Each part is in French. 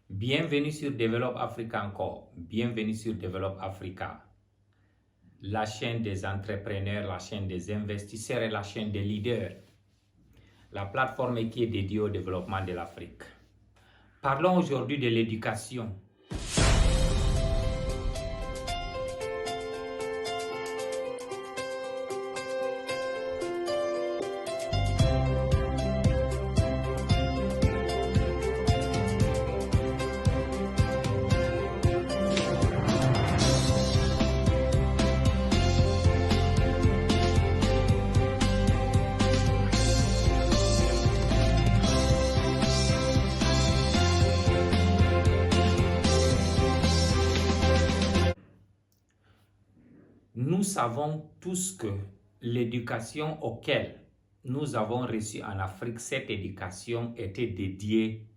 Bienvenue sur Develop Africa encore. Bienvenue sur Develop Africa. La chaîne des entrepreneurs, la chaîne des investisseurs et la chaîne des leaders. La plateforme qui est dédiée au développement de l'Afrique. Parlons aujourd'hui de l'éducation. Nous savons tous que l'éducation auquel nous avons reçu en Afrique, cette éducation était dédiée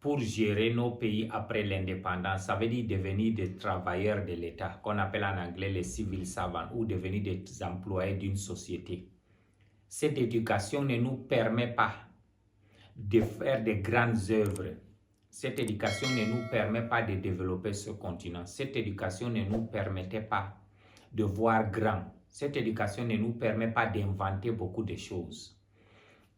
pour gérer nos pays après l'indépendance. Ça veut dire devenir des travailleurs de l'État, qu'on appelle en anglais les civil servants, ou devenir des employés d'une société. Cette éducation ne nous permet pas de faire de grandes œuvres. Cette éducation ne nous permet pas de développer ce continent. Cette éducation ne nous permettait pas de voir grand. Cette éducation ne nous permet pas d'inventer beaucoup de choses.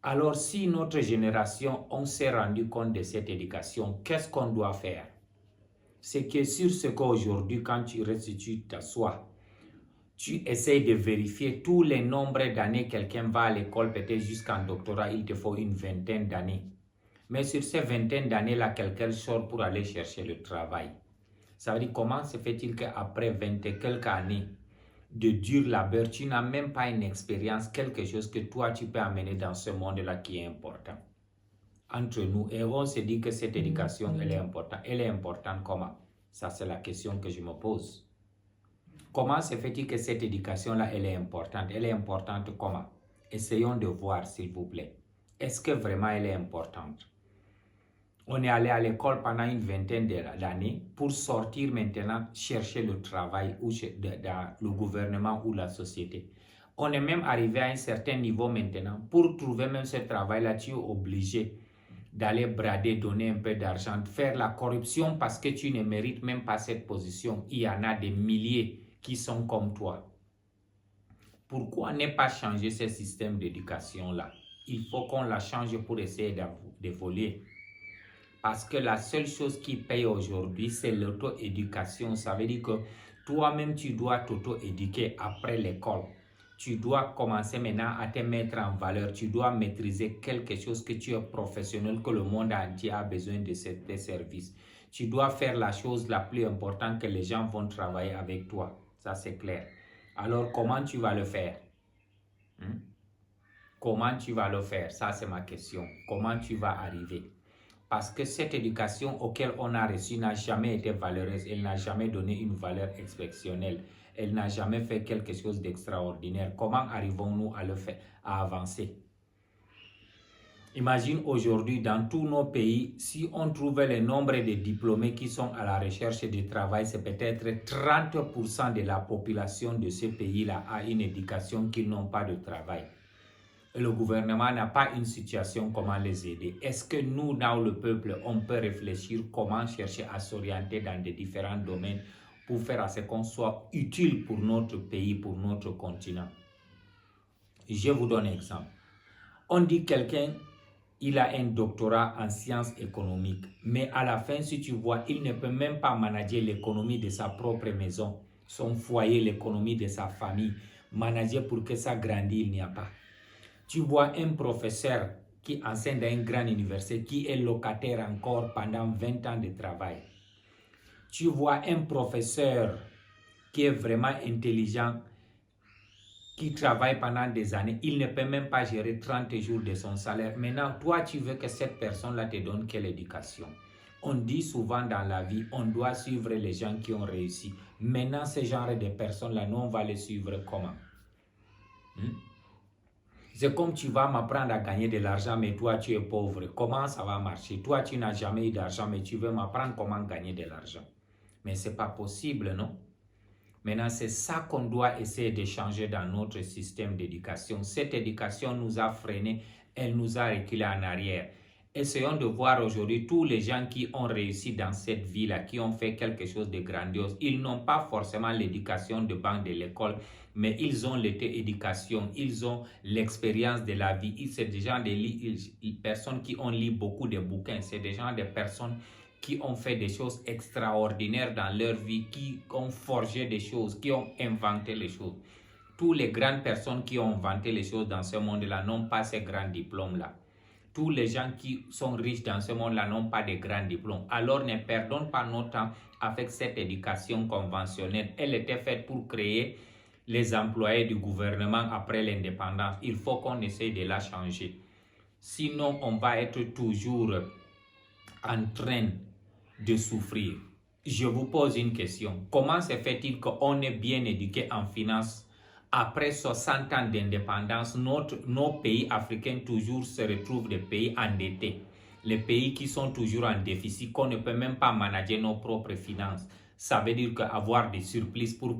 Alors, si notre génération, on s'est rendu compte de cette éducation, qu'est-ce qu'on doit faire? C'est que sur ce qu'aujourd'hui, quand tu restes, tu t'assois, tu essayes de vérifier tous les nombres d'années quelqu'un va à l'école, peut-être jusqu'en doctorat, il te faut une vingtaine d'années. Mais sur ces vingtaines d'années-là, quelqu'un sort pour aller chercher le travail. Ça veut dire, comment se fait-il qu'après 20 et quelques années de dur labeur, tu n'as même pas une expérience, quelque chose que toi tu peux amener dans ce monde-là qui est important. Entre nous, et on se dit que cette éducation, elle est importante. Elle est importante comment? Ça, c'est la question que je me pose. Comment se fait-il que cette éducation-là, elle est importante? Elle est importante comment? Essayons de voir, s'il vous plaît. Est-ce que vraiment elle est importante? On est allé à l'école pendant une vingtaine d'années pour sortir maintenant chercher le travail ou dans le gouvernement ou la société. On est même arrivé à un certain niveau maintenant. Pour trouver même ce travail-là, tu es obligé d'aller brader, donner un peu d'argent, faire la corruption parce que tu ne mérites même pas cette position. Il y en a des milliers qui sont comme toi. Pourquoi ne pas changer ce système d'éducation-là? Il faut qu'on la change pour essayer d'évoluer. Parce que la seule chose qui paye aujourd'hui, c'est l'auto-éducation. Ça veut dire que toi-même, tu dois t'auto-éduquer après l'école. Tu dois commencer maintenant à te mettre en valeur. Tu dois maîtriser quelque chose que tu es professionnel, que le monde entier a besoin de tes services. Tu dois faire la chose la plus importante, que les gens vont travailler avec toi. Ça, c'est clair. Alors, comment tu vas le faire? Comment tu vas le faire? Ça, c'est ma question. Comment tu vas arriver? Parce que cette éducation auquel on a reçu n'a jamais été valeureuse. Elle n'a jamais donné une valeur exceptionnelle. Elle n'a jamais fait quelque chose d'extraordinaire. Comment arrivons-nous à le faire, à avancer? Imagine aujourd'hui dans tous nos pays, si on trouvait le nombre de diplômés qui sont à la recherche de travail, c'est peut-être 30% de la population de ce pays-là a une éducation qui n'ont pas de travail. Le gouvernement n'a pas une situation comment les aider. Est-ce que nous, dans le peuple, on peut réfléchir comment chercher à s'orienter dans des différents domaines pour faire à ce qu'on soit utile pour notre pays, pour notre continent? Je vous donne un exemple. On dit quelqu'un, il a un doctorat en sciences économiques, mais à la fin, si tu vois, il ne peut même pas manager l'économie de sa propre maison, son foyer, l'économie de sa famille. Manager pour que ça grandisse, il n'y a pas. Tu vois un professeur qui enseigne dans une grande université, qui est locataire encore pendant 20 ans de travail. Tu vois un professeur qui est vraiment intelligent, qui travaille pendant des années. Il ne peut même pas gérer 30 jours de son salaire. Maintenant, toi, tu veux que cette personne-là te donne quelle éducation? On dit souvent dans la vie, on doit suivre les gens qui ont réussi. Maintenant, ce genre de personnes-là, nous, on va les suivre comment? C'est comme tu vas m'apprendre à gagner de l'argent, mais toi, tu es pauvre. Comment ça va marcher? Toi, tu n'as jamais eu d'argent, mais tu veux m'apprendre comment gagner de l'argent. Mais ce n'est pas possible, non? Maintenant, c'est ça qu'on doit essayer de changer dans notre système d'éducation. Cette éducation nous a freinés, elle nous a reculés en arrière. Essayons de voir aujourd'hui tous les gens qui ont réussi dans cette vie-là, qui ont fait quelque chose de grandiose. Ils n'ont pas forcément l'éducation de banque de l'école, mais ils ont l'éducation, ils ont l'expérience de la vie. C'est des gens, des personnes qui ont lu beaucoup de bouquins. C'est des gens, des personnes qui ont fait des choses extraordinaires dans leur vie, qui ont forgé des choses, qui ont inventé les choses. Toutes les grandes personnes qui ont inventé les choses dans ce monde-là n'ont pas ces grands diplômes-là. Tous les gens qui sont riches dans ce monde-là n'ont pas de grands diplômes. Alors ne perdons pas notre temps avec cette éducation conventionnelle. Elle était faite pour créer les employés du gouvernement après l'indépendance. Il faut qu'on essaye de la changer. Sinon, on va être toujours en train de souffrir. Je vous pose une question. Comment se fait-il qu'on est bien éduqué en finance? Après 60 ans d'indépendance, nos pays africains toujours se retrouvent des pays endettés. Les pays qui sont toujours en déficit, qu'on ne peut même pas manager nos propres finances. Ça veut dire qu'avoir des surplus pour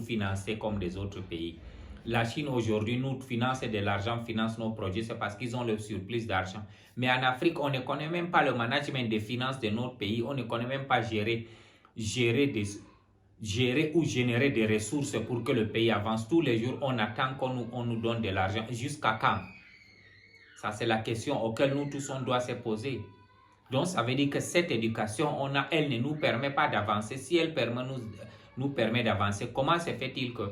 financer comme des autres pays. La Chine aujourd'hui nous finance de l'argent, finance nos projets, c'est parce qu'ils ont le surplus d'argent. Mais en Afrique, on ne connaît même pas le management des finances de notre pays. On ne connaît même pas gérer ou générer des ressources pour que le pays avance. Tous les jours, on attend qu'on nous donne de l'argent. Jusqu'à quand? Ça, c'est la question auquel nous tous, on doit se poser. Donc, ça veut dire que cette éducation, elle ne nous permet pas d'avancer. Si elle nous permet d'avancer, comment se fait-il que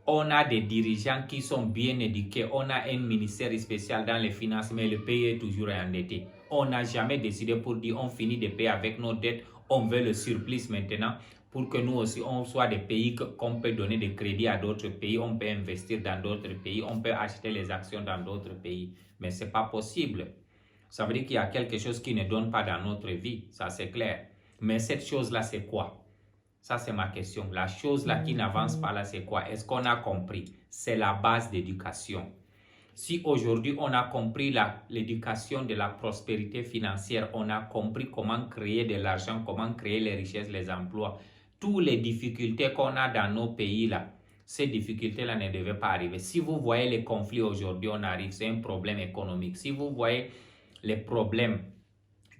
on a des dirigeants qui sont bien éduqués, on a un ministère spécial dans les finances, mais le pays est toujours endetté. On n'a jamais décidé pour dire on finit de payer avec nos dettes, on veut le surplus maintenant pour que nous aussi on soit des pays qu'on peut donner des crédits à d'autres pays, on peut investir dans d'autres pays, on peut acheter les actions dans d'autres pays. Mais ce n'est pas possible. Ça veut dire qu'il y a quelque chose qui ne donne pas dans notre vie, ça c'est clair. Mais cette chose-là, c'est quoi? Ça, c'est ma question. La chose-là qui n'avance pas là, c'est quoi? Est-ce qu'on a compris? C'est la base d'éducation. Si aujourd'hui, on a compris l'éducation de la prospérité financière, on a compris comment créer de l'argent, comment créer les richesses, les emplois, toutes les difficultés qu'on a dans nos pays-là, ces difficultés-là ne devaient pas arriver. Si vous voyez les conflits aujourd'hui, on arrive, c'est un problème économique. Si vous voyez les problèmes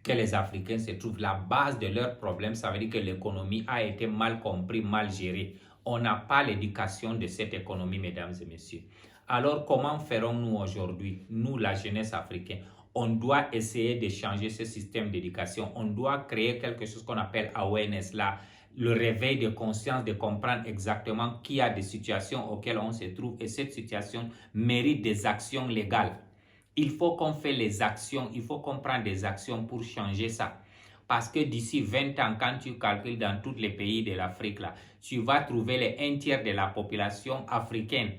que les Africains se trouvent, la base de leurs problèmes, ça veut dire que l'économie a été mal comprise, mal gérée. On n'a pas l'éducation de cette économie, mesdames et messieurs. Alors, comment ferons-nous aujourd'hui, nous, la jeunesse africaine? On doit essayer de changer ce système d'éducation. On doit créer quelque chose qu'on appelle awareness, là, le réveil de conscience, de comprendre exactement qu'il y a des situations auxquelles on se trouve et cette situation mérite des actions légales. Il faut qu'on fasse les actions, il faut qu'on prenne des actions pour changer ça. Parce que d'ici 20 ans, quand tu calcules dans tous les pays de l'Afrique, là, tu vas trouver les 1/3 de la population africaine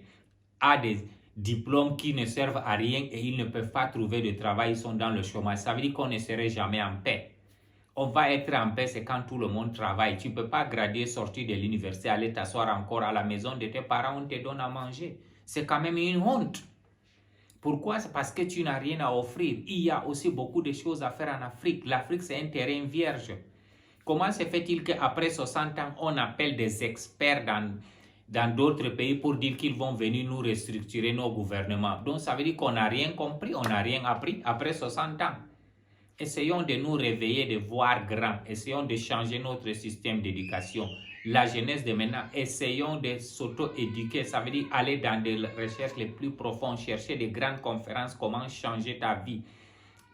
a des diplômes qui ne servent à rien et ils ne peuvent pas trouver de travail, ils sont dans le chômage. Ça veut dire qu'on ne serait jamais en paix. On va être en paix, c'est quand tout le monde travaille. Tu ne peux pas graduer, sortir de l'université, aller t'asseoir encore à la maison de tes parents, on te donne à manger. C'est quand même une honte. Pourquoi? C'est parce que tu n'as rien à offrir. Il y a aussi beaucoup de choses à faire en Afrique. L'Afrique, c'est un terrain vierge. Comment se fait-il qu'après 60 ans, on appelle des experts dans d'autres pays pour dire qu'ils vont venir nous restructurer nos gouvernements? Donc, ça veut dire qu'on n'a rien compris, on n'a rien appris après 60 ans. Essayons de nous réveiller, de voir grand. Essayons de changer notre système d'éducation. La jeunesse de maintenant, essayons de s'auto-éduquer. Ça veut dire aller dans des recherches les plus profondes, chercher des grandes conférences, comment changer ta vie.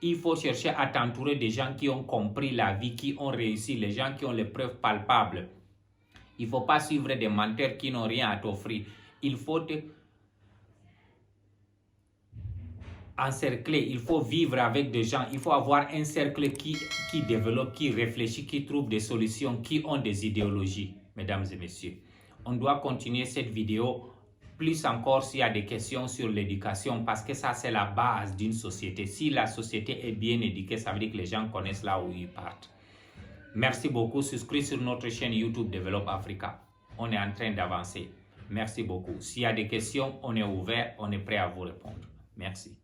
Il faut chercher à t'entourer des gens qui ont compris la vie, qui ont réussi, les gens qui ont les preuves palpables. Il ne faut pas suivre des menteurs qui n'ont rien à t'offrir. Il faut te encercler, il faut vivre avec des gens, il faut avoir un cercle qui développe, qui réfléchit, qui trouve des solutions, qui ont des idéologies, mesdames et messieurs. On doit continuer cette vidéo, plus encore s'il y a des questions sur l'éducation, parce que ça c'est la base d'une société. Si la société est bien éduquée, ça veut dire que les gens connaissent là où ils partent. Merci beaucoup, souscrivez sur notre chaîne YouTube Develop Africa. On est en train d'avancer. Merci beaucoup. S'il y a des questions, on est ouvert, on est prêt à vous répondre. Merci.